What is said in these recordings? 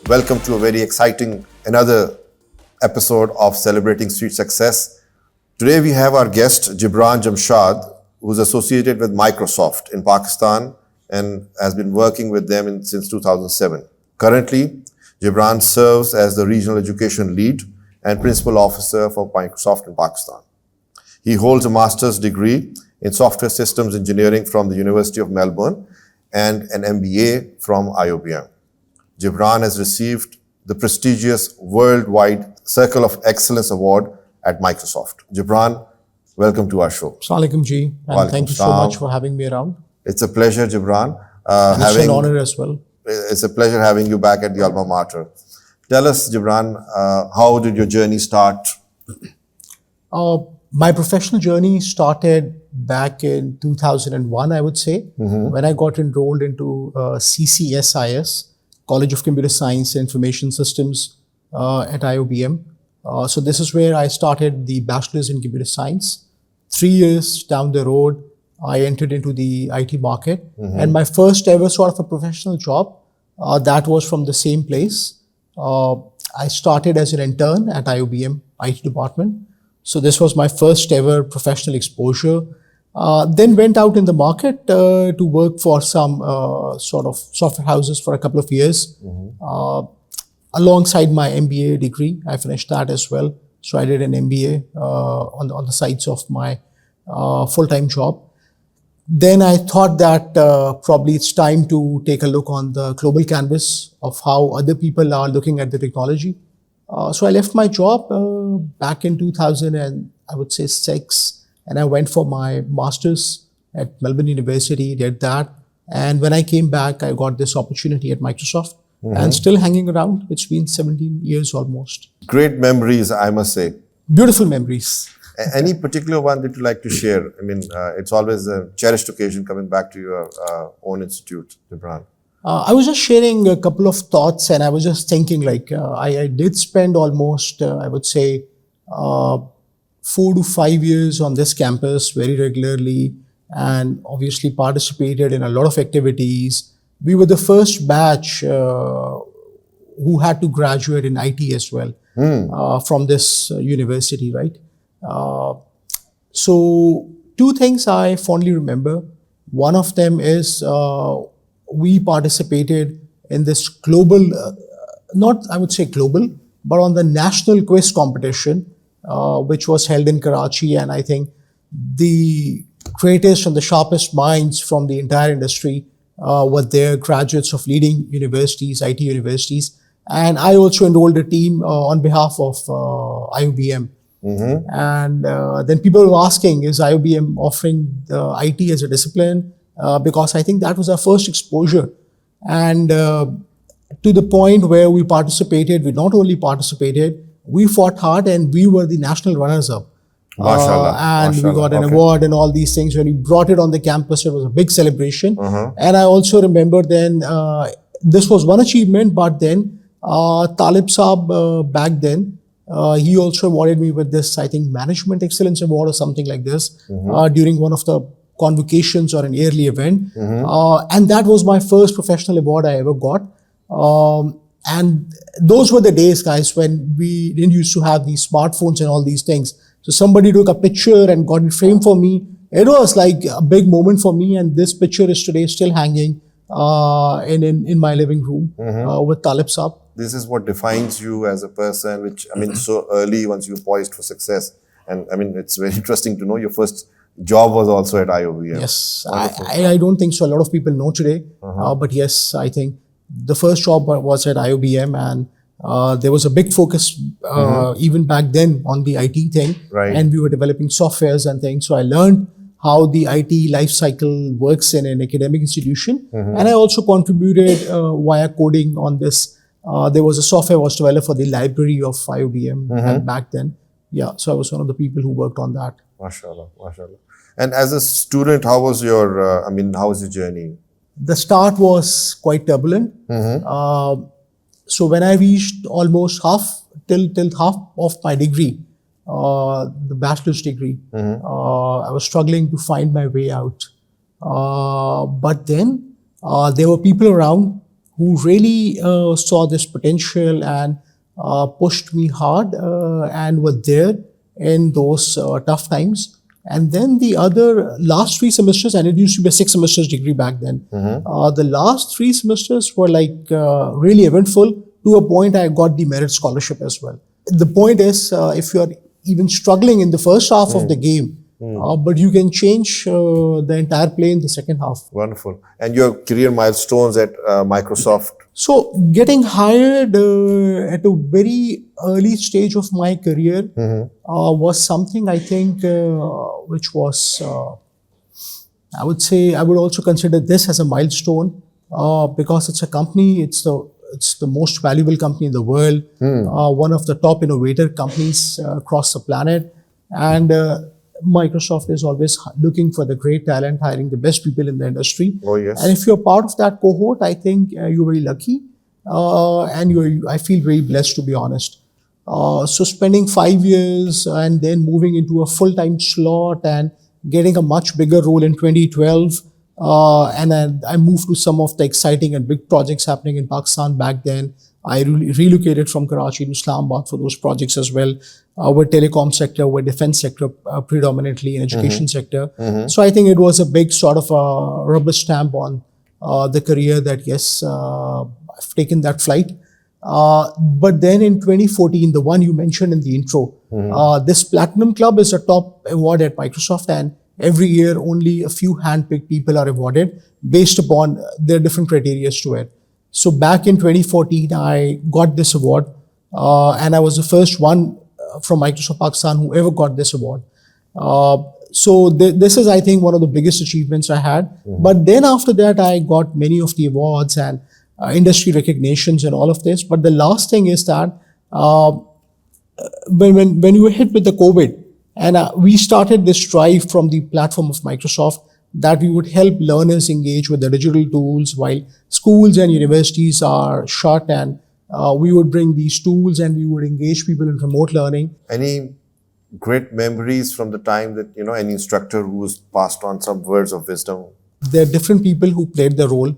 Welcome to a very exciting another episode of Celebrating Street Success. Today we have our guest Jibran Jamshad, who's associated with Microsoft in Pakistan and has been working with them since 2007. Currently, Jibran serves as the Regional Education Lead and Principal Officer for Microsoft in Pakistan. He holds a master's degree in Software Systems Engineering from the University of Melbourne and an MBA from IoBM. Jibran has received the prestigious Worldwide Circle of Excellence Award at Microsoft. Jibran, welcome to our show. Assalamu alaikum ji, and thank you so much for having me around. It's a pleasure, Jibran. It's an honor as well. It's a pleasure having you back at the alma mater. Tell us, Jibran, how did your journey start? My professional journey started back in 2001, I would say, when I got enrolled into CCSIS, College of Computer Science and Information Systems at IoBM. So this is where I started the Bachelor's in Computer Science. 3 years down the road, I entered into the IT market. And my first ever sort of a professional job, that was from the same place. I started as an intern at IoBM IT department. So this was my first ever professional exposure. Then went out in the market to work for some sort of software houses for a couple of years. Alongside my MBA degree, I finished that as well. So I did an MBA on the sides of my full-time job. Then I thought that probably it's time to take a look on the global canvas of how other people are looking at the technology. So I left my job back in 2006, and I went for my master's at Melbourne University, did that. And when I came back, I got this opportunity at Microsoft and still hanging around. It's been 17 years almost. Great memories, I must say. Beautiful memories. Any particular one that you like to share? I mean, it's always a cherished occasion coming back to your own institute, Jibran. I was just sharing a couple of thoughts, and I was just thinking I did spend almost, I would say, 4 to 5 years on this campus very regularly, and obviously participated in a lot of activities. We were the first batch who had to graduate in IT as well from this university, right? So 2 things I fondly remember. One of them is we participated in this global, not I would say global, but on the national quiz competition, which was held in Karachi. And I think the greatest and the sharpest minds from the entire industry were there, graduates of leading universities, IT universities. And I also enrolled a team on behalf of IoBM. And then people were asking, is IoBM offering the IT as a discipline? Because I think that was our first exposure. And to the point where we participated, we not only participated, we fought hard and we were the national runners-up. And we got an award and all these things. When we brought it on the campus, it was a big celebration. And I also remember then, this was one achievement, but then Talib Saab back then, he also awarded me with this, I think, Management Excellence Award or something like this during one of the convocations or an yearly event. And that was my first professional award I ever got. And those were the days, guys, when we didn't used to have these smartphones and all these things. So somebody took a picture and got it framed for me. It was like a big moment for me. And this picture is today still hanging in my living room with Talib Saab. This is what defines you as a person, which, I mean, so early once you're poised for success. And I mean, it's very interesting to know your first job was also at IoBM. Yes, I don't think so. A lot of people know today. But yes, I think the first job was at IoBM, and there was a big focus even back then on the IT thing. Right. And we were developing softwares and things. So I learned how the IT life cycle works in an academic institution. And I also contributed via coding on this. There was a software was developed for the library of IoBM back then. Yeah, so I was one of the people who worked on that. MashaAllah, MashaAllah. And as a student, how was your, how was your journey? The start was quite turbulent. So when I reached almost half of my degree, the bachelor's degree, I was struggling to find my way out. But then there were people around who really saw this potential and pushed me hard and were there in those tough times. And then the other last 3 semesters, and it used to be a 6 semesters degree back then. The last 3 semesters were like really eventful, to a point I got the merit scholarship as well. The point is, if you are even struggling in the first half of the game, but you can change the entire play in the second half. Wonderful. And your career milestones at Microsoft? So getting hired at a very early stage of my career was something I think which was, I would say, I would also consider this as a milestone because it's a company, it's the most valuable company in the world, one of the top innovator companies across the planet. And Microsoft is always looking for the great talent, hiring the best people in the industry. Oh, yes. And if you're part of that cohort, I think you're very lucky. And I feel very blessed, to be honest. So spending 5 years and then moving into a full-time slot and getting a much bigger role in 2012. And then I moved to some of the exciting and big projects happening in Pakistan back then. I relocated from Karachi to Islamabad for those projects as well. With telecom sector, with defense sector predominantly, in education sector. So I think it was a big sort of a rubber stamp on the career that yes, I've taken that flight. But then in 2014, the one you mentioned in the intro, this Platinum Club is a top award at Microsoft, and every year only a few handpicked people are awarded based upon their different criteria to it. So back in 2014, I got this award, and I was the first one from Microsoft Pakistan who ever got this award. So this is, I think, one of the biggest achievements I had. But then after that, I got many of the awards and industry recognitions and all of this. But the last thing is that when we were hit with the COVID, and we started this drive from the platform of Microsoft that we would help learners engage with the digital tools while schools and universities are shut, and we would bring these tools and we would engage people in remote learning. Any great memories from the time that, any instructor who's passed on some words of wisdom? There are different people who played the role.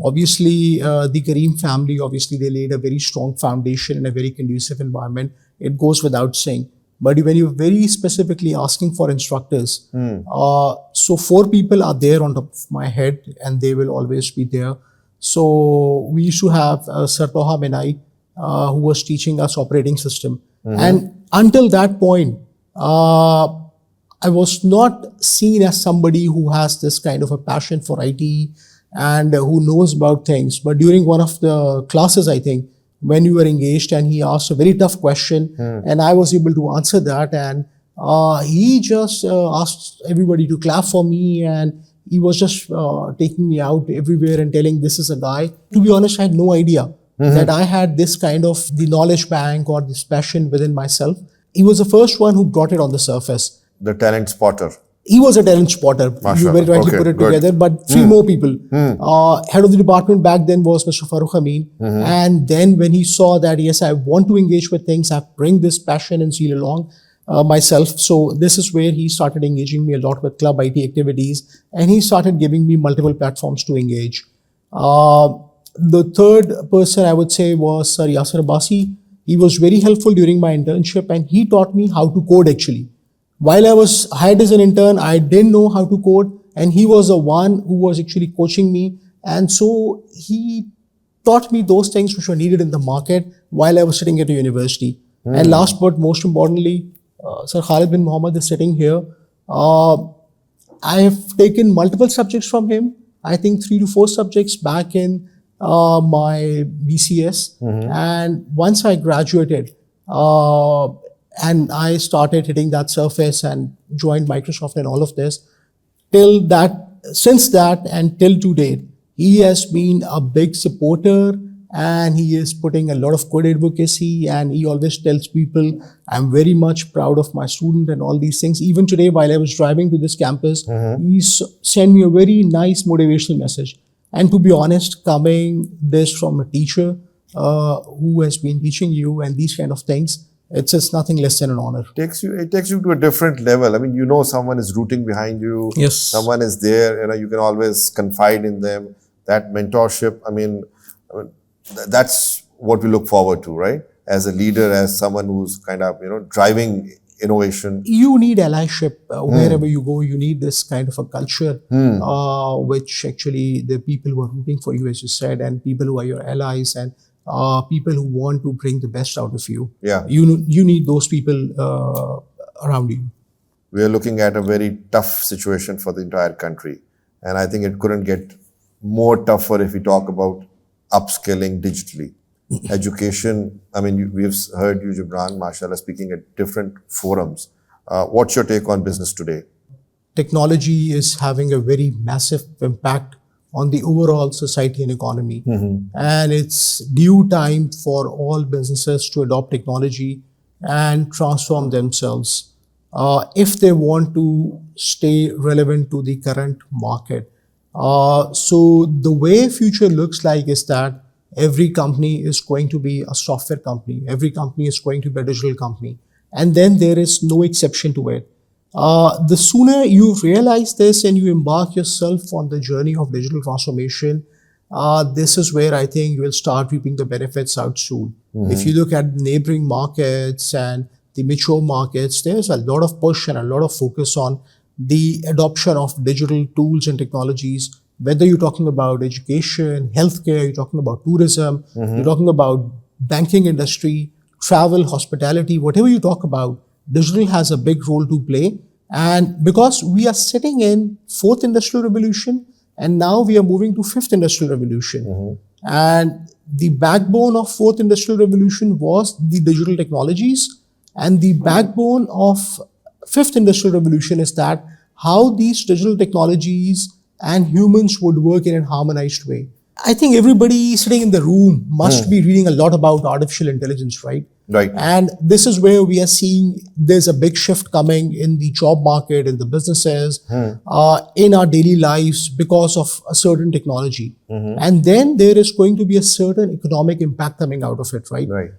Obviously, the Kareem family, obviously they laid a very strong foundation in a very conducive environment. It goes without saying. But when you're very specifically asking for instructors, so 4 people are there on top of my head, and they will always be there. So we used to have Sir Toha Menai, who was teaching us operating system. And until that point, I was not seen as somebody who has this kind of a passion for IT and who knows about things. But during one of the classes, I think, when we were engaged, and he asked a very tough question, and I was able to answer that, and he just asked everybody to clap for me, and he was just taking me out everywhere and telling this is a guy. To be honest, I had no idea that I had this kind of the knowledge bank or this passion within myself. He was the first one who brought it on the surface. The talent spotter. He was a talent spotter. You very rightly put it together. But 3 more people. Head of the department back then was Mr. Farooq Amin. And then when he saw that, yes, I want to engage with things, I bring this passion and zeal along myself. So this is where he started engaging me a lot with club IT activities. And he started giving me multiple platforms to engage. The third person I would say was Sir Yasir Abbasi. He was very helpful during my internship, and he taught me how to code actually. While I was hired as an intern, I didn't know how to code, and he was the one who was actually coaching me. And so he taught me those things which were needed in the market while I was sitting at a university. And last but most importantly, Sir Khalid bin Mohammed is sitting here. I have taken multiple subjects from him. I think 3 to 4 subjects back in my BCS. And once I graduated, and I started hitting that surface and joined Microsoft and all of this, since that and till today, he has been a big supporter, and he is putting a lot of good advocacy, and he always tells people, I'm very much proud of my student and all these things. Even today, while I was driving to this campus, he sent me a very nice motivational message. And to be honest, coming this from a teacher who has been teaching you and these kind of things, it's just nothing less than an honor. It takes you to a different level. I mean, someone is rooting behind you. Yes. Someone is there. You can always confide in them. That mentorship. I mean, that's what we look forward to, right? As a leader, as someone who's kind of, driving innovation. You need allyship wherever you go. You need this kind of a culture, which actually the people who are rooting for you, as you said, and people who are your allies, and people who want to bring the best out of you. Yeah. You need those people around you. We are looking at a very tough situation for the entire country. And I think it couldn't get more tougher if we talk about upscaling digitally. Education, I mean, we've heard you, Jibran, mashallah, speaking at different forums. What's your take on business today? Technology is having a very massive impact on the overall society and economy. And it's due time for all businesses to adopt technology and transform themselves if they want to stay relevant to the current market. So the way future looks like is that every company is going to be a software company. Every company is going to be a digital company. And then there is no exception to it. The sooner you realize this and you embark yourself on the journey of digital transformation, this is where I think you will start reaping the benefits out soon. If you look at neighboring markets and the mature markets, there's a lot of push and a lot of focus on the adoption of digital tools and technologies. Whether you're talking about education, healthcare, you're talking about tourism, you're talking about banking industry, travel, hospitality, whatever you talk about, digital has a big role to play. And because we are sitting in fourth industrial revolution, and now we are moving to fifth industrial revolution. And the backbone of fourth industrial revolution was the digital technologies. And the backbone of fifth industrial revolution is that how these digital technologies and humans would work in a harmonized way. I think everybody sitting in the room must be reading a lot about artificial intelligence, right? Right. And this is where we are seeing there's a big shift coming in the job market, in the businesses, in our daily lives because of a certain technology. And then there is going to be a certain economic impact coming out of it, right? Right.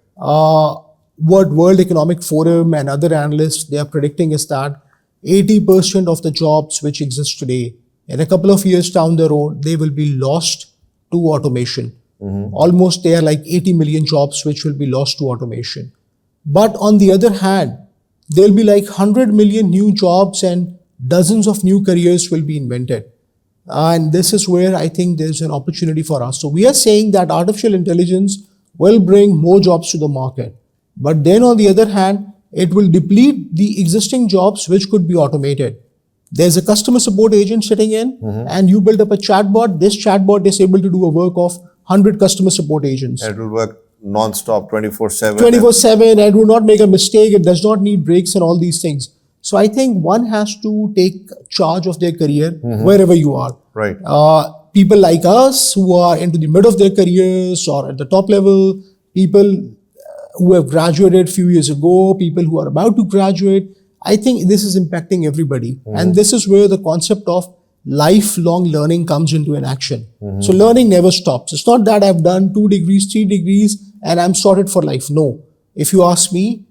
What World Economic Forum and other analysts, they are predicting is that 80% of the jobs which exist today, in a couple of years down the road, they will be lost to automation. Almost there are like 80 million jobs which will be lost to automation. But on the other hand, there'll be like 100 million new jobs and dozens of new careers will be invented. And this is where I think there's an opportunity for us. So we are saying that artificial intelligence will bring more jobs to the market. But then on the other hand, it will deplete the existing jobs which could be automated. There's a customer support agent sitting in and you build up a chatbot. This chatbot is able to do a work of 100 customer support agents. And it will work non-stop, 24/7. 24/7 and will not make a mistake. It does not need breaks and all these things. So I think one has to take charge of their career wherever you are. Right. People like us who are into the mid of their careers or at the top level, people who have graduated a few years ago, people who are about to graduate, I think this is impacting everybody. And this is where the concept of lifelong learning comes into an action. So learning never stops. It's not that I've done 2 degrees, 3 degrees, and I'm sorted for life. No. If you ask me,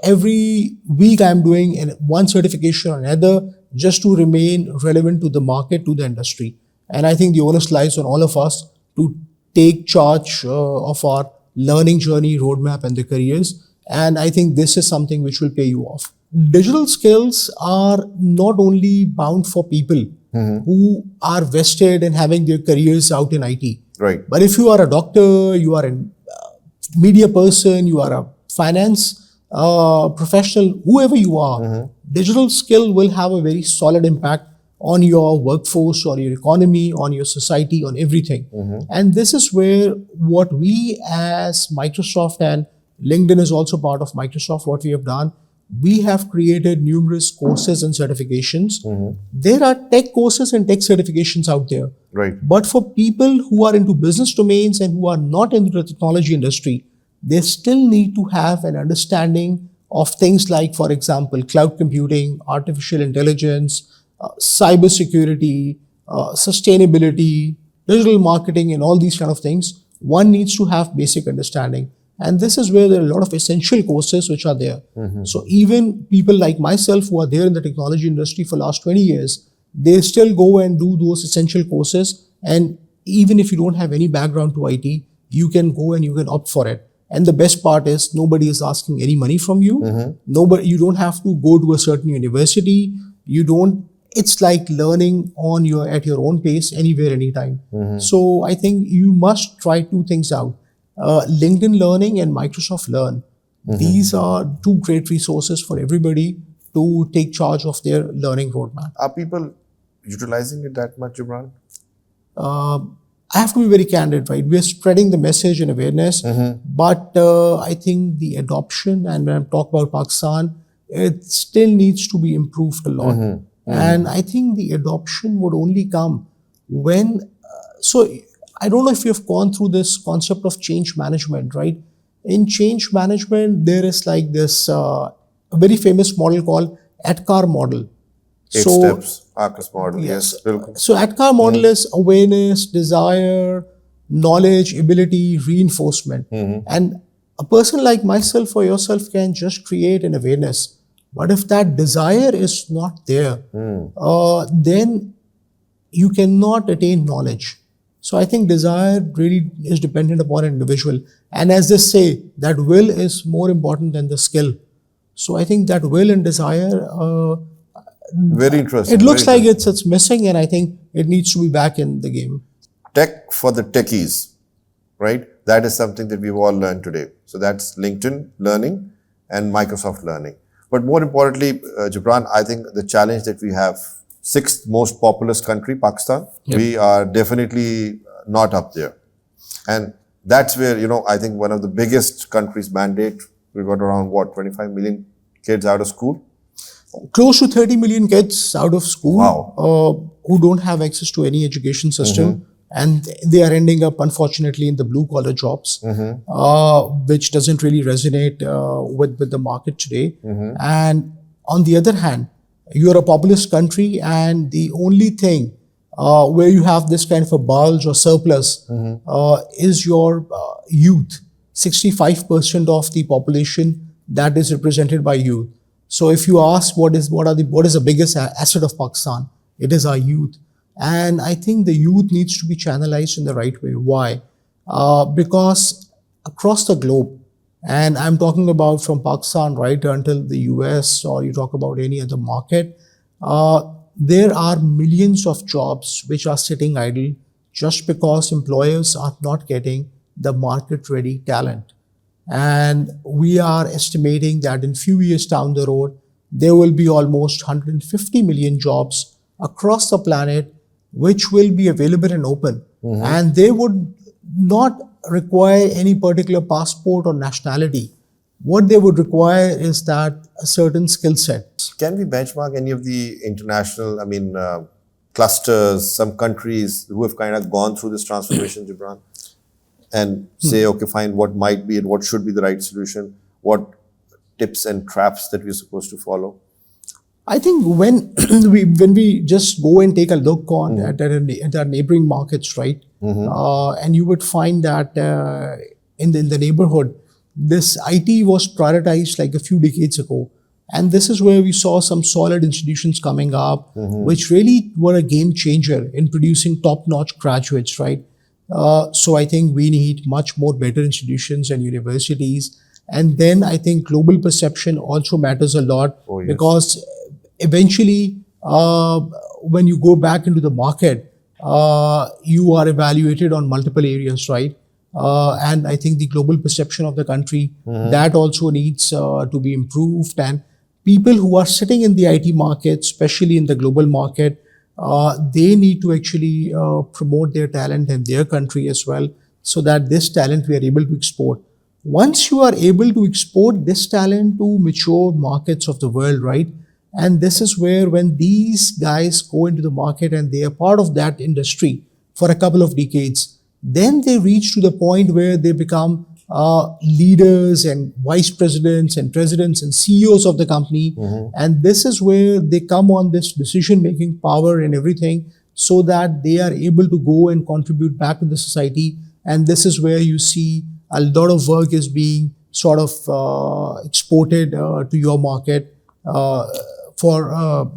every week I'm doing one certification or another just to remain relevant to the market, to the industry. And I think the onus lies on all of us to take charge of our learning journey, roadmap, and the careers. And I think this is something which will pay you off. Digital skills are not only bound for people who are vested in having their careers out in IT. Right. But if you are a doctor, you are a media person, you are a finance professional, whoever you are, digital skill will have a very solid impact on your workforce, or your economy, on your society, on everything. And this is where what we as Microsoft, and LinkedIn is also part of Microsoft, what we have done, we have created numerous courses and certifications. There are tech courses and tech certifications out there. Right. But for people who are into business domains and who are not into the technology industry, they still need to have an understanding of things like, for example, cloud computing, artificial intelligence, cybersecurity, sustainability, digital marketing, and all these kind of things. One needs to have basic understanding. And this is where there are a lot of essential courses which are there. So even people like myself who are there in the technology industry for last 20 years, they still go and do those essential courses. And even if you don't have any background to IT, you can go and you can opt for it. And the best part is nobody is asking any money from you. Nobody, you don't have to go to a certain university. You don't. It's like learning at your own pace, anywhere, anytime. So I think you must try two things out: LinkedIn Learning and Microsoft Learn. These are two great resources for everybody to take charge of their learning roadmap. Are people utilizing it that much, Jibran? I have to be very candid, right? We're spreading the message and awareness, but I think the adoption, and when I'm talking about Pakistan, it still needs to be improved a lot. And I think the adoption would only come when, so I don't know if you've gone through this concept of change management, right? In change management, there is like this a very famous model called ATKAR model. Eight steps, ATKAR model, yes. So ATKAR model is awareness, desire, knowledge, ability, reinforcement. And a person like myself or yourself can just create an awareness. But if that desire is not there, then you cannot attain knowledge. So I think desire really is dependent upon an individual. And as they say, that will is more important than the skill. So I think that will and desire, very interesting. it looks like it's missing, and I think it needs to be back in the game. Tech for the techies, right? That is something that we've all learned today. So that's LinkedIn Learning and Microsoft Learning. But more importantly, Jibran, I think the challenge that we have, sixth most populous country, Pakistan, we are definitely not up there. And that's where, I think one of the biggest countries mandate, we got around 25 million kids out of school? Close to 30 million kids out of school who don't have access to any education system. And they are ending up, unfortunately, in the blue-collar jobs, which doesn't really resonate with the market today. And on the other hand, you're a populous country, and the only thing where you have this kind of a bulge or surplus is your youth. 65% of the population that is represented by youth. So if you ask what is the biggest asset of Pakistan, it is our youth. And I think the youth needs to be channelized in the right way. Why? Because across the globe, and I'm talking about from Pakistan right until the US, or you talk about any other market, there are millions of jobs which are sitting idle just because employers are not getting the market-ready talent. And we are estimating that in few years down the road, there will be almost 150 million jobs across the planet which will be available and open. And they would not require any particular passport or nationality. What they would require is that a certain skill set. Can we benchmark any of the international, clusters, some countries who have kind of gone through this transformation, Jibran? And say, okay, fine, what might be and what should be the right solution? What tips and traps that we're supposed to follow? I think when we just go and take a look on at our neighboring markets, right, and you would find that in the neighborhood, this IT was prioritized like a few decades ago, and this is where we saw some solid institutions coming up, which really were a game changer in producing top-notch graduates, right? So I think we need much more better institutions and universities, and then I think global perception also matters a lot because eventually, when you go back into the market, you are evaluated on multiple areas, right? And I think the global perception of the country, that also needs to be improved. And people who are sitting in the IT market, especially in the global market, they need to actually promote their talent in their country as well, so that this talent we are able to export. Once you are able to export this talent to mature markets of the world, right? And this is where when these guys go into the market and they are part of that industry for a couple of decades, then they reach to the point where they become leaders and vice presidents and presidents and CEOs of the company. And this is where they come on this decision-making power and everything, so that they are able to go and contribute back to the society. And this is where you see a lot of work is being sort of exported to your market for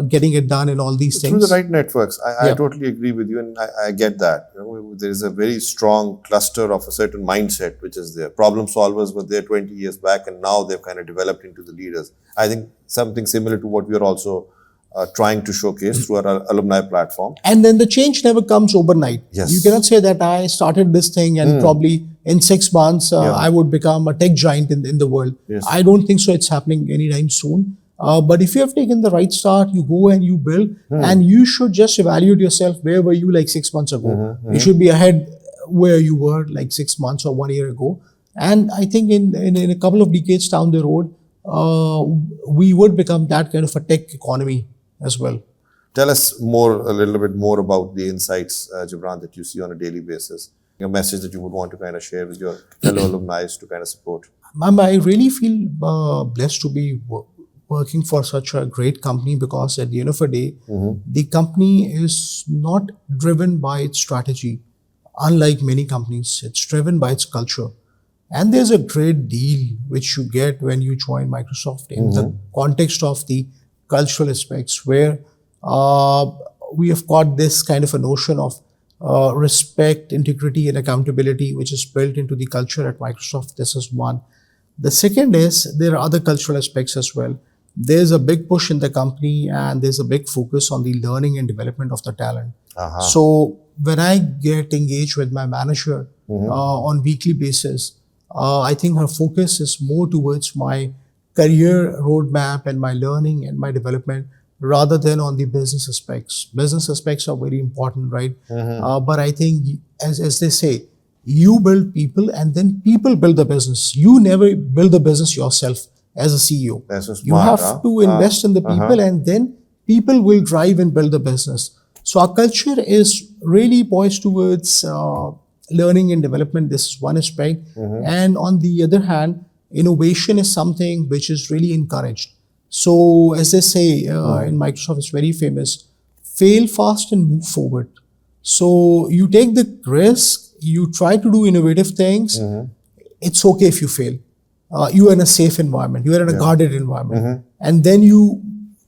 getting it done and all these Through things. the right networks. I Yeah. totally agree with you, and I get that. There is a very strong cluster of a certain mindset which is there. Problem solvers were there 20 years back, and now they've kind of developed into the leaders. I think something similar to what we are also trying to showcase through our alumni platform. And then the change never comes overnight. Yes. You cannot say that I started this thing and probably in 6 months I would become a tech giant in the world. Yes. I don't think so. It's happening anytime soon. But if you have taken the right start, you go and you build, and you should just evaluate yourself. Where were you like 6 months ago? You should be ahead where you were like 6 months or 1 year ago. And I think in a couple of decades down the road, we would become that kind of a tech economy as well. Tell us a little bit more about the insights, Jibran, that you see on a daily basis. A message that you would want to kind of share with your fellow alumni to kind of support. Ma'am, I really feel blessed to be working for such a great company, because at the end of the day, the company is not driven by its strategy. Unlike many companies, it's driven by its culture. And there's a great deal which you get when you join Microsoft in the context of the cultural aspects, where we have got this kind of a notion of respect, integrity, and accountability, which is built into the culture at Microsoft. This is one. The second is there are other cultural aspects as well. There's a big push in the company, and there's a big focus on the learning and development of the talent. So when I get engaged with my manager on weekly basis, I think her focus is more towards my career roadmap and my learning and my development, rather than on the business aspects. Business aspects are very important, right? But I think, as they say, you build people and then people build the business. You never build the business yourself as a CEO. That's so smart, you have to invest in the people, and then people will drive and build the business. So our culture is really poised towards learning and development. This is one aspect. And on the other hand, innovation is something which is really encouraged. So as they say in Microsoft, it's very famous, fail fast and move forward. So you take the risk, you try to do innovative things. It's okay if you fail. You are in a safe environment, you are in a guarded environment, and then you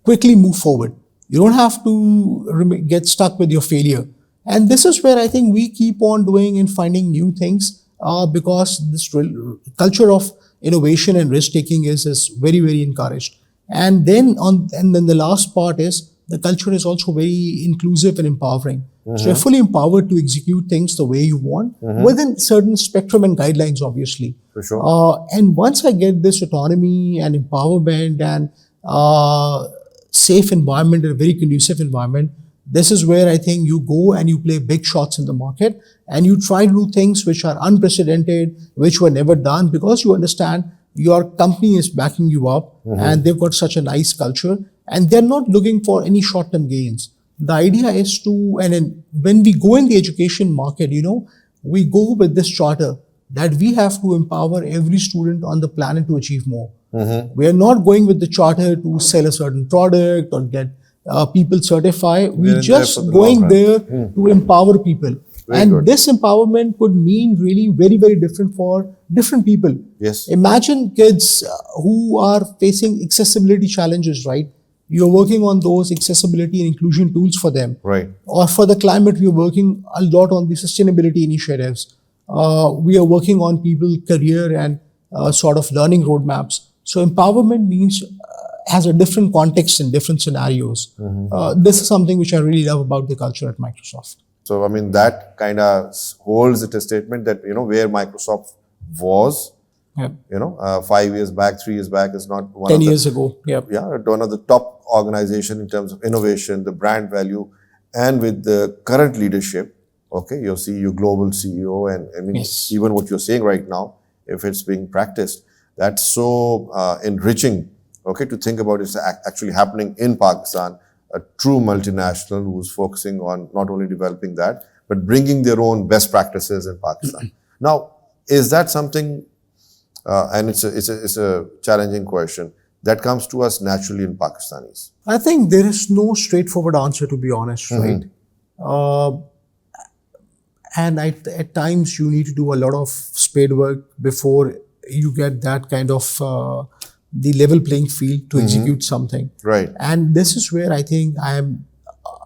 quickly move forward. You don't have to get stuck with your failure. And this is where I think we keep on doing and finding new things, because this culture of innovation and risk taking is very, very encouraged. And then the last part is the culture is also very inclusive and empowering. So you're fully empowered to execute things the way you want, within certain spectrum and guidelines, obviously. For sure. And once I get this autonomy and empowerment and safe environment, and a very conducive environment, this is where I think you go and you play big shots in the market, and you try to do things which are unprecedented, which were never done, because you understand your company is backing you up, and they've got such a nice culture, and they're not looking for any short-term gains. The idea is to, and then when we go in the education market, we go with this charter that we have to empower every student on the planet to achieve more. We are not going with the charter to sell a certain product or get people certified. We're just going there to empower people. Very good. This empowerment could mean really very, very different for different people. Yes. Imagine kids who are facing accessibility challenges, right? You're working on those accessibility and inclusion tools for them. Right. Or for the climate, we're working a lot on the sustainability initiatives. We are working on people's career and sort of learning roadmaps. So empowerment means has a different context in different scenarios. This is something which I really love about the culture at Microsoft. So, I mean, that kind of holds it a statement that, where Microsoft was, 5 years back, 3 years back is not one 10 of the, years ago. Yep. Yeah, one of the top organization in terms of innovation, the brand value, and with the current leadership, your CEO, global CEO, and I mean, Yes. even what you're saying right now, if it's being practiced, that's so enriching, to think about it's actually happening in Pakistan, a true multinational who's focusing on not only developing that, but bringing their own best practices in Pakistan. Now, is that something, and it's a challenging question, that comes to us naturally in Pakistanis? I think there is no straightforward answer, to be honest, right? And at times you need to do a lot of spade work before you get that kind of the level playing field to execute something. Right. And this is where I think I am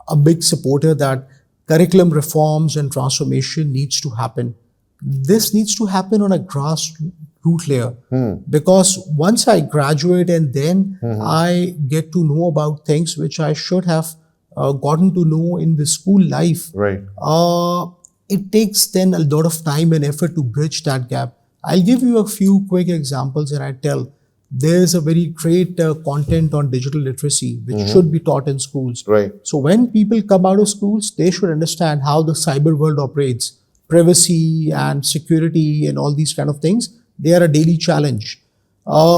a big supporter that curriculum reforms and transformation needs to happen. This needs to happen on a grassroots layer, because once I graduate and then I get to know about things which I should have gotten to know in the school life, Right. it takes then a lot of time and effort to bridge that gap. I'll give you a few quick examples, and I tell there's a very great content on digital literacy which should be taught in schools. Right. So when people come out of schools, they should understand how the cyber world operates, privacy and security and all these kind of things. They are a daily challenge.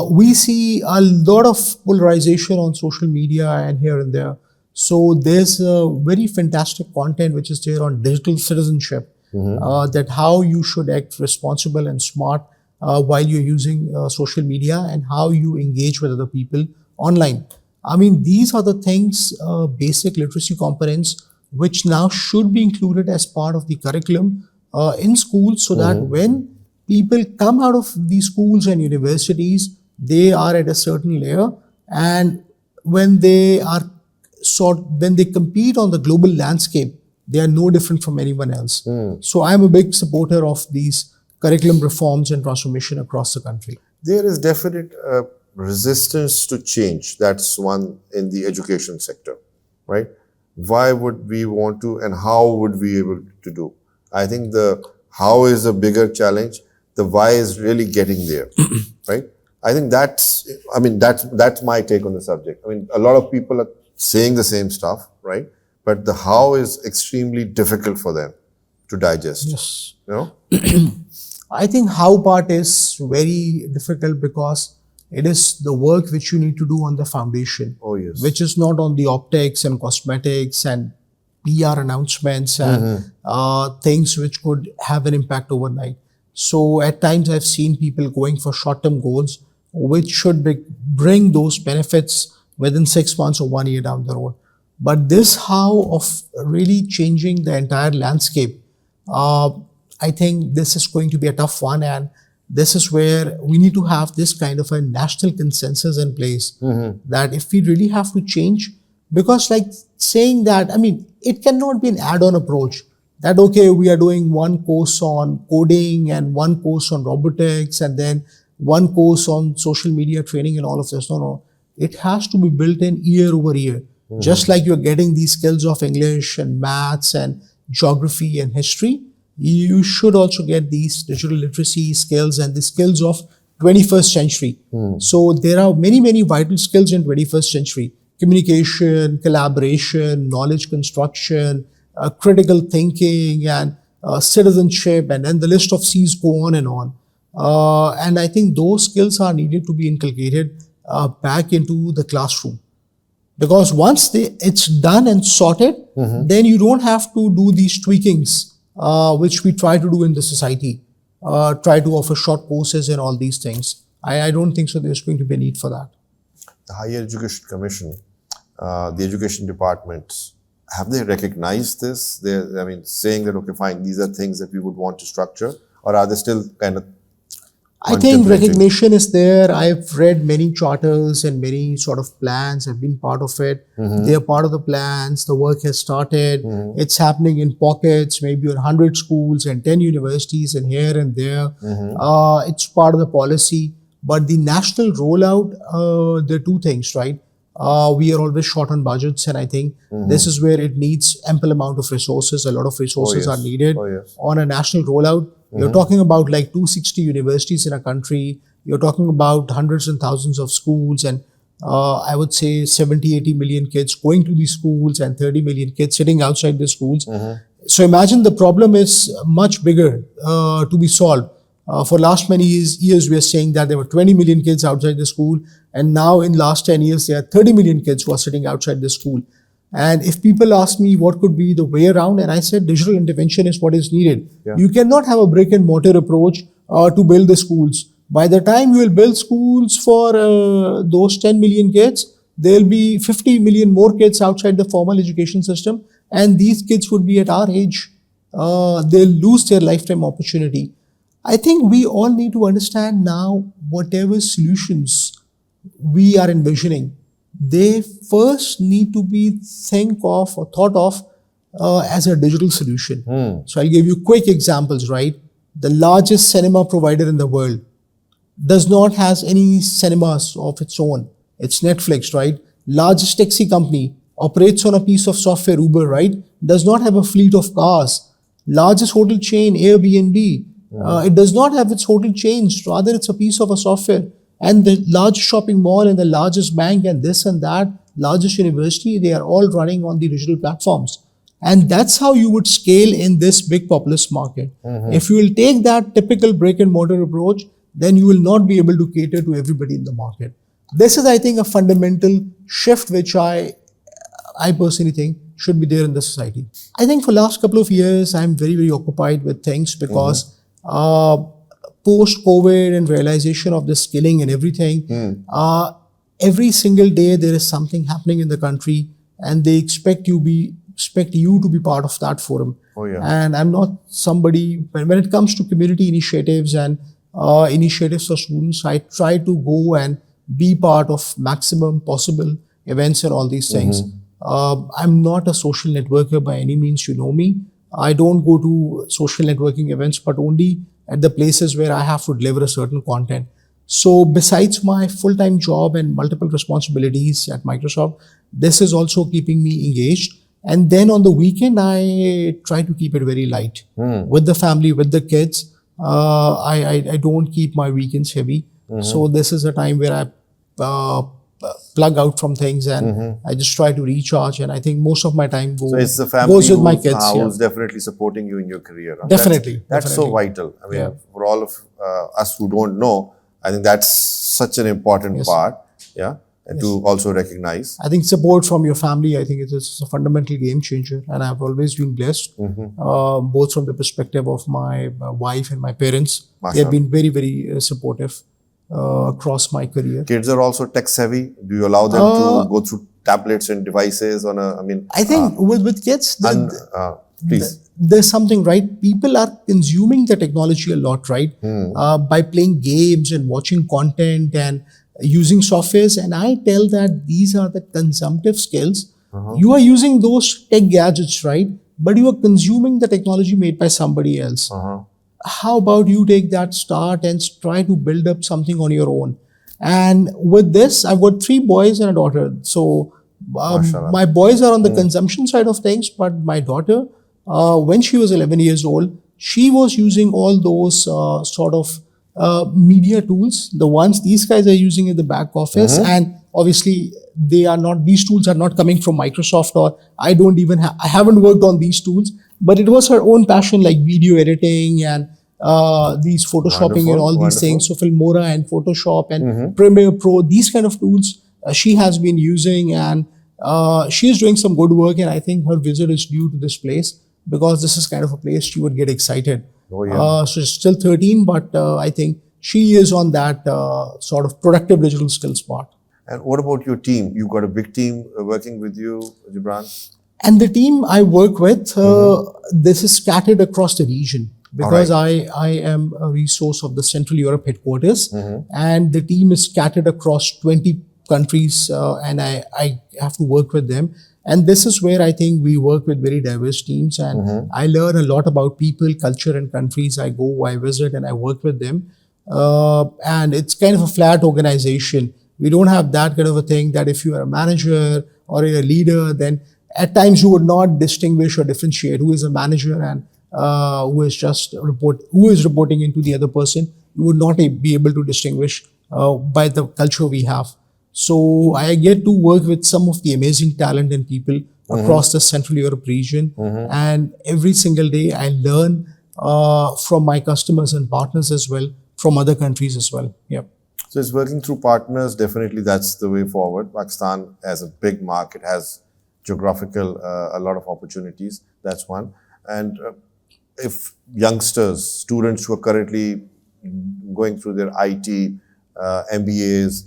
We see a lot of polarization on social media and here and there. So there's a very fantastic content which is there on digital citizenship, that how you should act responsible and smart while you're using social media, and how you engage with other people online. I mean, these are the things, basic literacy components, which now should be included as part of the curriculum in schools, so that when people come out of these schools and universities, they are at a certain layer, and when they are when they compete on the global landscape, they are no different from anyone else. So I'm a big supporter of these curriculum reforms and transformation across the country. There is definite resistance to change. That's one in the education sector, right? Why would we want to, and how would we be able to do? I think the how is a bigger challenge. The why is really getting there, right? I think that's my take on the subject. I mean, a lot of people are saying the same stuff, right? But the how is extremely difficult for them to digest. Yes. You know? I think how part is very difficult because it is the work which you need to do on the foundation. Oh, yes. Which is not on the optics and cosmetics and PR announcements and things which could have an impact overnight. So at times I've seen people going for short-term goals which should bring those benefits within 6 months or 1 year down the road. But this how of really changing the entire landscape, I think this is going to be a tough one, and this is where we need to have this kind of a national consensus in place, that if we really have to change, because like saying that, I mean, it cannot be an add-on approach that, okay, we are doing one course on coding and one course on robotics and then one course on social media training and all of this. No. It has to be built in year over year. Just like you're getting these skills of English and maths and geography and history, you should also get these digital literacy skills and the skills of 21st century. So there are many, many vital skills in 21st century. Communication, collaboration, knowledge construction, critical thinking, and citizenship, and then the list of C's go on and on. And I think those skills are needed to be inculcated back into the classroom. Because once it's done and sorted, then you don't have to do these tweakings, which we try to do in the society, try to offer short courses and all these things. I don't think so there's going to be a need for that. The Higher Education Commission, the education departments, have they recognized this? They're, saying that, okay, fine, these are things that we would want to structure, or are they still kind of I think recognition is there. I've read many charters and many sort of plans. I've been part of it. They are part of the plans. The work has started. It's happening in pockets, maybe on 100 schools and 10 universities and here and there. It's part of the policy. But the national rollout, there are two things, right? We are always short on budgets, and I think this is where it needs ample amount of resources. A lot of resources are needed on a national rollout. You're talking about like 260 universities in a country. You're talking about hundreds and thousands of schools, and I would say 70, 80 million kids going to these schools and 30 million kids sitting outside the schools. So imagine the problem is much bigger to be solved. For last many years, we are saying that there were 20 million kids outside the school, and now in last 10 years, there are 30 million kids who are sitting outside the school. And if people ask me what could be the way around, and I said digital intervention is what is needed. You cannot have a brick and mortar approach to build the schools. By the time you will build schools for those 10 million kids, there will be 50 million more kids outside the formal education system, and these kids would be at our age. They'll lose their lifetime opportunity. I think we all need to understand now whatever solutions we are envisioning, they first need to be think of or thought of as a digital solution. So I'll give you quick examples, right? The largest cinema provider in the world does not has any cinemas of its own. It's Netflix, right? Largest taxi company operates on a piece of software, Uber, right? Does not have a fleet of cars. Largest hotel chain, Airbnb, it does not have its hotel chains. Rather, it's a piece of a software. And the largest shopping mall and the largest bank and this and that, largest university, they are all running on the digital platforms. And that's how you would scale in this big populous market. If you will take that typical brick and mortar approach, then you will not be able to cater to everybody in the market. This is, I think, a fundamental shift which I personally think should be there in the society. I think for last couple of years, I'm very, very occupied with things because post-COVID and realization of the skilling and everything, every single day there is something happening in the country and they expect you to be part of that forum. And I'm not somebody, when it comes to community initiatives and initiatives for students, I try to go and be part of maximum possible events and all these things. I'm not a social networker by any means, you know me. I don't go to social networking events, but only at the places where I have to deliver a certain content. So besides my full-time job and multiple responsibilities at Microsoft, this is also keeping me engaged. And then on the weekend, I try to keep it very light with the family, with the kids. I don't keep my weekends heavy. So this is a time where I plug out from things and I just try to recharge. And I think most of my time So it's the family goes with my kids. who's definitely supporting you in your career. Definitely. That's so vital. I mean, for all of us who don't know, I think that's such an important part. And to also recognize. I think support from your family, I think it is a fundamental game changer. And I've always been blessed, both from the perspective of my wife and my parents. They have been very, very supportive across my career. Kids are also tech savvy. Do you allow them to go through tablets and devices on a, I think with kids, please. There's something, right? People are consuming the technology a lot, right? By playing games and watching content and using softwares. And I tell that these are the consumptive skills. You are using those tech gadgets, right? But you are consuming the technology made by somebody else. How about you take that start and try to build up something on your own? And with this, I've got 3 boys and a daughter. So my boys are on the consumption side of things, but my daughter, when she was 11 years old, she was using all those sort of media tools, the ones these guys are using in the back office. And obviously these tools are not coming from Microsoft, or I haven't worked on these tools, but it was her own passion, like video editing and these photoshopping and all these things. So Filmora and Photoshop and Premiere Pro, these kind of tools she has been using, and she is doing some good work. And I think her visit is due to this place because this is kind of a place she would get excited. So she's still 13, but I think she is on that sort of productive digital skills part. And what about your team? You've got a big team working with you, Jibran? And the team I work with, this is scattered across the region because I am a resource of the Central Europe headquarters, and the team is scattered across 20 countries, and I have to work with them. And this is where I think we work with very diverse teams, and I learn a lot about people, culture, and countries. I go, I visit, and I work with them. And it's kind of a flat organization. We don't have that kind of a thing that if you are a manager or a leader, then at times you would not distinguish or differentiate who is a manager and who is reporting into the other person. You would not be able to distinguish by the culture we have. So I get to work with some of the amazing talent and people across the Central Europe region. And every single day I learn from my customers and partners as well, from other countries as well. So it's working through partners. Definitely that's the way forward. Pakistan as a big market has geographical, a lot of opportunities. That's one. And if youngsters, students who are currently going through their IT, MBAs,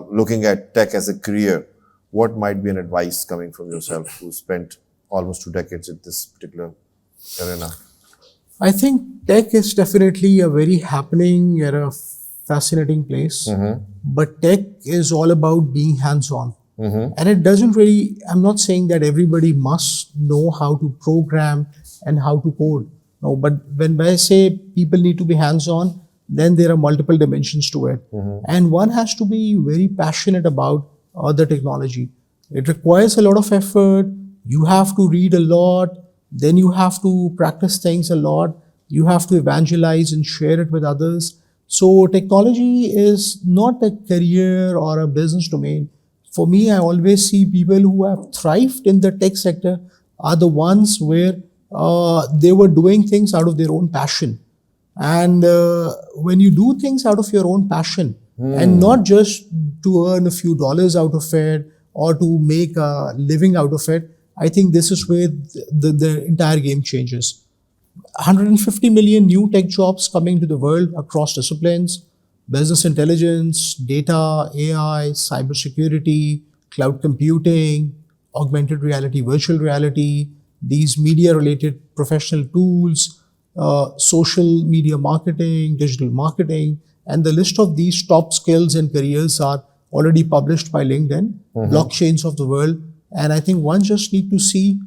looking at tech as a career, what might be an advice coming from yourself who spent almost 2 decades in this particular arena? I think tech is definitely a very happening era fascinating place. But tech is all about being hands-on. And it doesn't really, I'm not saying that everybody must know how to program and how to code. No, but when I say people need to be hands-on, then there are multiple dimensions to it. And one has to be very passionate about the technology. It requires a lot of effort. You have to read a lot. Then you have to practice things a lot. You have to evangelize and share it with others. So technology is not a career or a business domain. For me, I always see people who have thrived in the tech sector are the ones where they were doing things out of their own passion. And when you do things out of your own passion and not just to earn a few dollars out of it or to make a living out of it, I think this is where the entire game changes. 150 million new tech jobs coming to the world across disciplines, business intelligence, data, AI, cybersecurity, cloud computing, augmented reality, virtual reality, these media-related professional tools, social media marketing, digital marketing, and the list of these top skills and careers are already published by LinkedIn, blockchains of the world. And I think one just need to see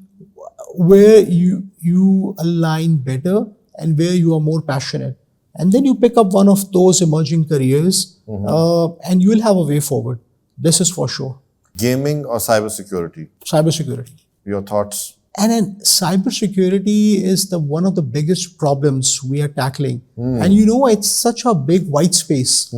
where you align better and where you are more passionate. And then you pick up one of those emerging careers and you will have a way forward. This is for sure. Gaming or cybersecurity? Cybersecurity. Your thoughts? And then cybersecurity is one of the biggest problems we are tackling. And you know, it's such a big white space.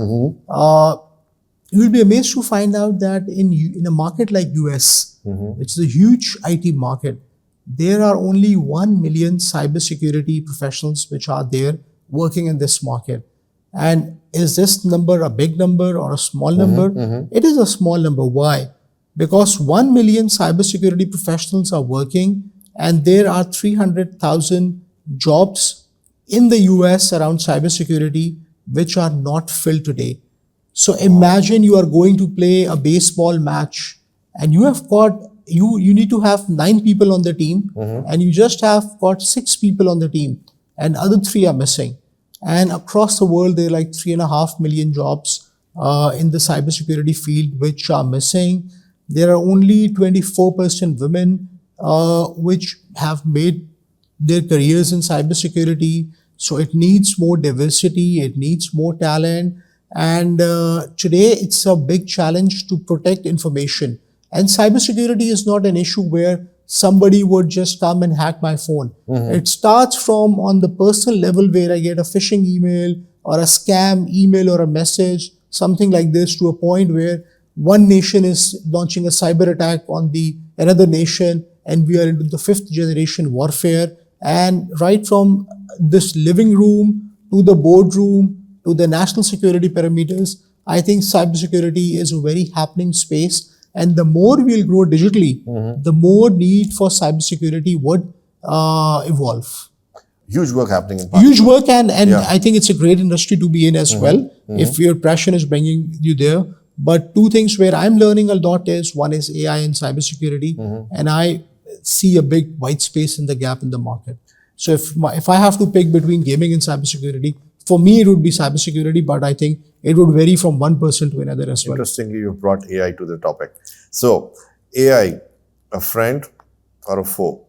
You will be amazed to find out that in a market like US, which is a huge IT market, there are only 1 million cybersecurity professionals which are there working in this market. And is this number a big number or a small number? It is a small number. Why? Because 1 million cybersecurity professionals are working and there are 300,000 jobs in the US around cybersecurity which are not filled today. So imagine you are going to play a baseball match and you have got, you need to have 9 people on the team and you just have got 6 people on the team and other 3 are missing. And across the world, there are like 3.5 million jobs in the cybersecurity field which are missing. There are only 24% women which have made their careers in cybersecurity. So it needs more diversity, it needs more talent. And today it's a big challenge to protect information. And cybersecurity is not an issue where somebody would just come and hack my phone. It starts from on the personal level where I get a phishing email or a scam email or a message, something like this, to a point where one nation is launching a cyber attack on another nation and we are into the 5th generation warfare. And right from this living room to the boardroom to the national security parameters, I think cybersecurity is a very happening space. And the more we'll grow digitally, the more need for cybersecurity would evolve. Huge work happening in Pakistan. Huge work, and I think it's a great industry to be in as well, if your passion is bringing you there. But 2 things where I'm learning a lot is, one is AI and cybersecurity, and I see a big white space in the gap in the market. So if I have to pick between gaming and cybersecurity, for me it would be cybersecurity, but I think it would vary from one person to another as well. Interestingly, you brought AI to the topic. So, AI, a friend or a foe?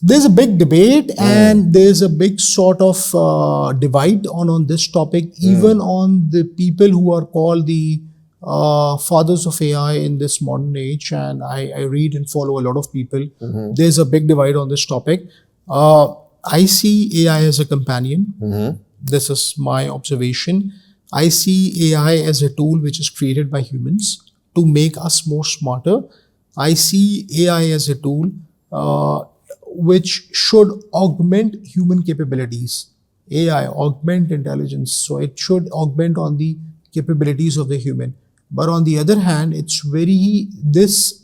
There's a big debate and there's a big sort of divide on this topic, even on the people who are called the fathers of AI in this modern age. And I read and follow a lot of people. There's a big divide on this topic. I see AI as a companion. This is my observation. I see AI as a tool which is created by humans to make us more smarter. I see AI as a tool which should augment human capabilities. AI, augment intelligence. So it should augment on the capabilities of the human. But on the other hand, this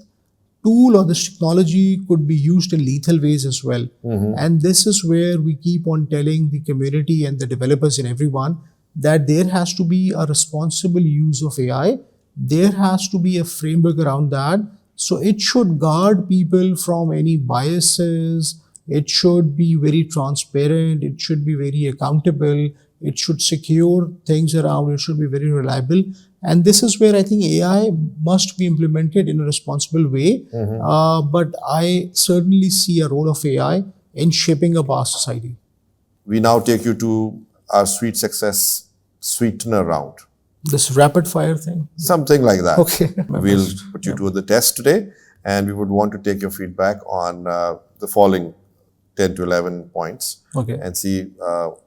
tool or this technology could be used in lethal ways as well. And this is where we keep on telling the community and the developers and everyone that there has to be a responsible use of AI. There has to be a framework around that. So it should guard people from any biases. It should be very transparent. It should be very accountable. It should secure things around. It should be very reliable. And this is where I think AI must be implemented in a responsible way. But I certainly see a role of AI in shaping up our society. We now take you to our Sweet Success Sweetener round. This rapid fire thing. Something like that. Okay. We'll put you to the test today, and we would want to take your feedback on the following 10 to 11 points. Okay. And see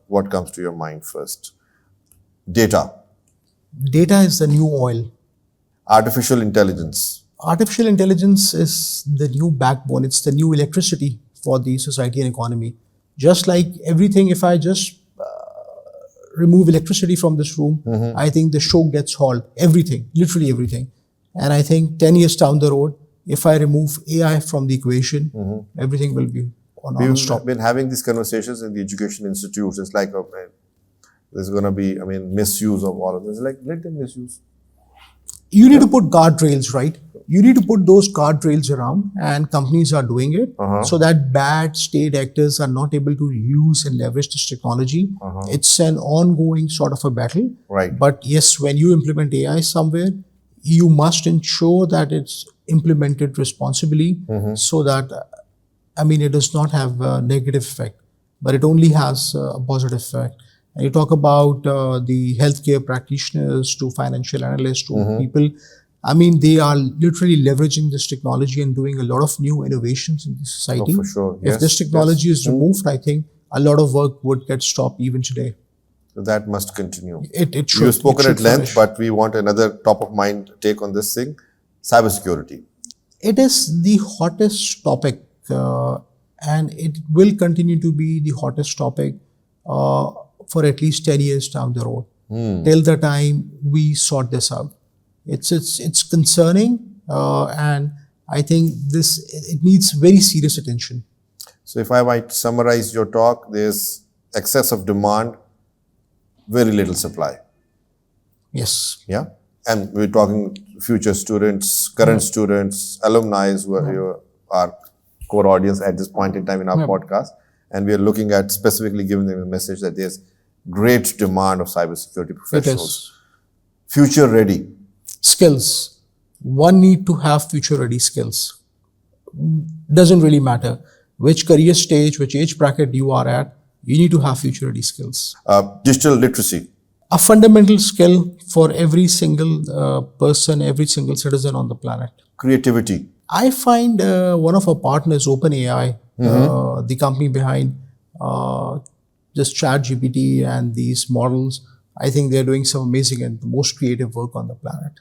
what comes to your mind first. Data. Data is the new oil. Artificial intelligence. Artificial intelligence is the new backbone. It's the new electricity for the society and economy. Just like everything, if I just remove electricity from this room, I think the show gets halt. Everything, literally everything. And I think 10 years down the road, if I remove AI from the equation, everything will be on stop. We've been having these conversations in the education institutes. It's like, oh, man, there's going to be, misuse of all of this. Like, let them misuse. You need to put guardrails, right? You need to put those guardrails around, and companies are doing it so that bad state actors are not able to use and leverage this technology. It's an ongoing sort of a battle. Right. But yes, when you implement AI somewhere, you must ensure that it's implemented responsibly so that, it does not have a negative effect, but it only has a positive effect. And you talk about the healthcare practitioners to financial analysts to people. They are literally leveraging this technology and doing a lot of new innovations in the society. Oh, for sure. If this technology is removed, I think a lot of work would get stopped even today. That must continue. It should. You've spoken at length, but we want another top of mind take on this thing. Cybersecurity. It is the hottest topic, and it will continue to be the hottest topic for at least 10 years down the road, till the time we sort this out. It's concerning, and I think it needs very serious attention. So if I might summarize your talk, there's excess of demand, very little supply. Yes. Yeah. And we're talking future students, current students, alumni who are our core audience at this point in time in our podcast. And we are looking at specifically giving them a message that there's great demand of cybersecurity professionals. Future ready. Skills. One need to have future ready skills. Doesn't really matter which career stage, which age bracket you are at, you need to have future ready skills. Digital literacy. A fundamental skill for every single person, every single citizen on the planet. Creativity. I find one of our partners, OpenAI, the company behind this ChatGPT and these models, I think they're doing some amazing and the most creative work on the planet.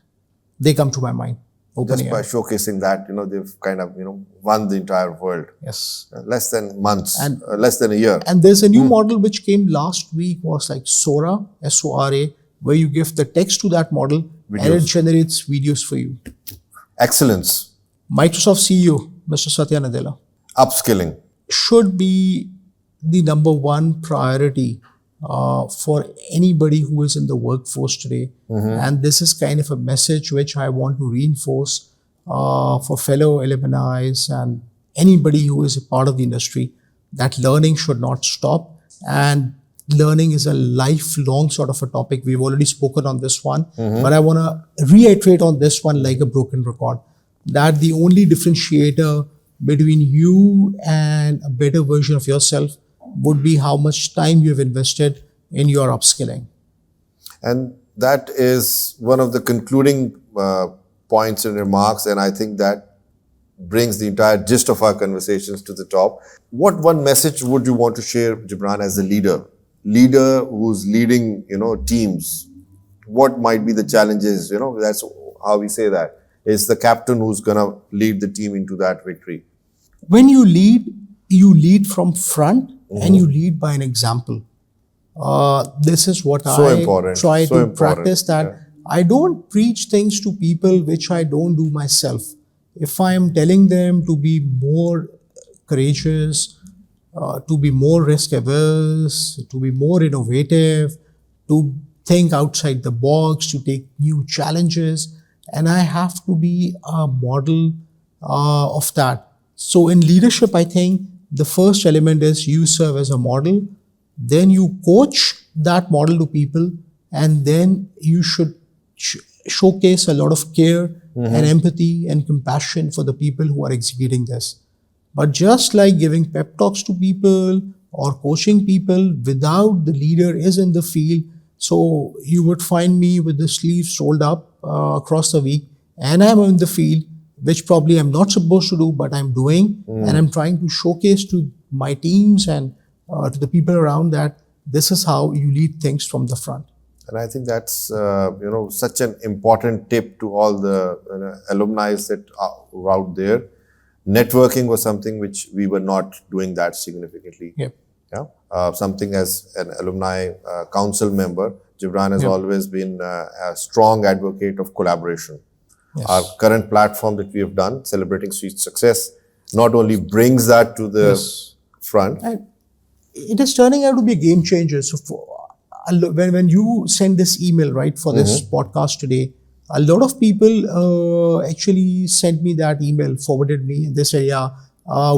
They come to my mind. Just by showcasing that, they've kind of, won the entire world. Yes. Less than months, and less than a year. And there's a new model which came last week, was like Sora, S-O-R-A, where you give the text to that model and it generates videos for you. Excellence. Microsoft CEO, Mr. Satya Nadella. Upskilling. Should be the number one priority for anybody who is in the workforce today. And this is kind of a message which I want to reinforce for fellow alumni and anybody who is a part of the industry, that learning should not stop. And learning is a lifelong sort of a topic. We've already spoken on this one, but I want to reiterate on this one like a broken record, that the only differentiator between you and a better version of yourself would be how much time you've invested in your upskilling. And that is one of the concluding points and remarks, and I think that brings the entire gist of our conversations to the top. What one message would you want to share, Jibran, as a leader who's leading, teams? What might be the challenges? That's how we say that. It's the captain who's going to lead the team into that victory. When you lead from front and you lead by an example. This is what I try to practice, that I don't preach things to people which I don't do myself. If I am telling them to be more courageous, to be more risk averse, to be more innovative, to think outside the box, to take new challenges, and I have to be a model of that. So in leadership, I think the first element is you serve as a model, then you coach, that model to people, and then you should showcase a lot of care and empathy and compassion for the people who are executing this. But just like giving pep talks to people or coaching people without the leader is in the field, so you would find me with the sleeves rolled up across the week, and I'm in the field, which probably I'm not supposed to do, but I'm doing, and I'm trying to showcase to my teams and to the people around that this is how you lead things from the front. And I think that's such an important tip to all the alumni that are out there. Networking was something which we were not doing that significantly. Yep. Yeah. Something as an alumni council member, Jibran has always been a strong advocate of collaboration. Yes. Our current platform that we have done, Celebrating Street Success, not only brings that to the front. And it is turning out to be a game changer. So when you send this email, right, for this podcast today, a lot of people actually sent me that email, forwarded me, and they said,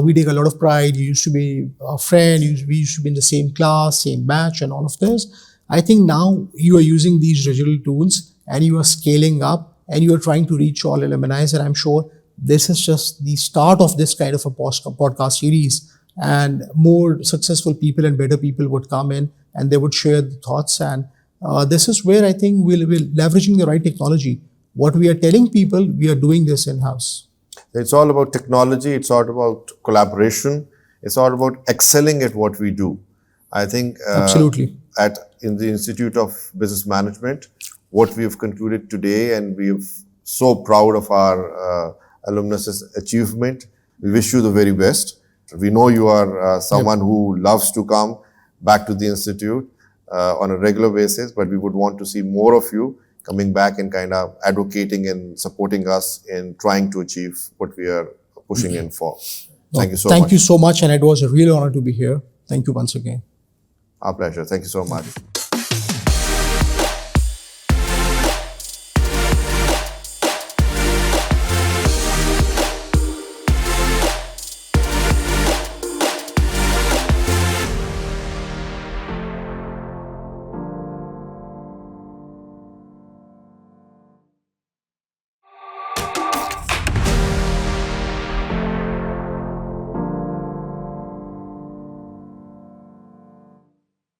we take a lot of pride. You used to be a friend. We used to be in the same class, same batch, and all of this. I think now you are using these digital tools and you are scaling up and you are trying to reach all alumni. And I'm sure this is just the start of this kind of a podcast series. And more successful people and better people would come in and they would share the thoughts. And this is where I think we're leveraging the right technology. What we are telling people, we are doing this in-house. It's all about technology. It's all about collaboration. It's all about excelling at what we do. I think Absolutely. In the Institute of Business Management, what we have concluded today, and we are so proud of our alumnus' achievement. We wish you the very best. We know you are someone who loves to come back to the Institute on a regular basis, but we would want to see more of you coming back and kind of advocating and supporting us in trying to achieve what we are pushing in for. Thank you so much. Thank you so much, and it was a real honor to be here. Thank you once again. Our pleasure. Thank you so much.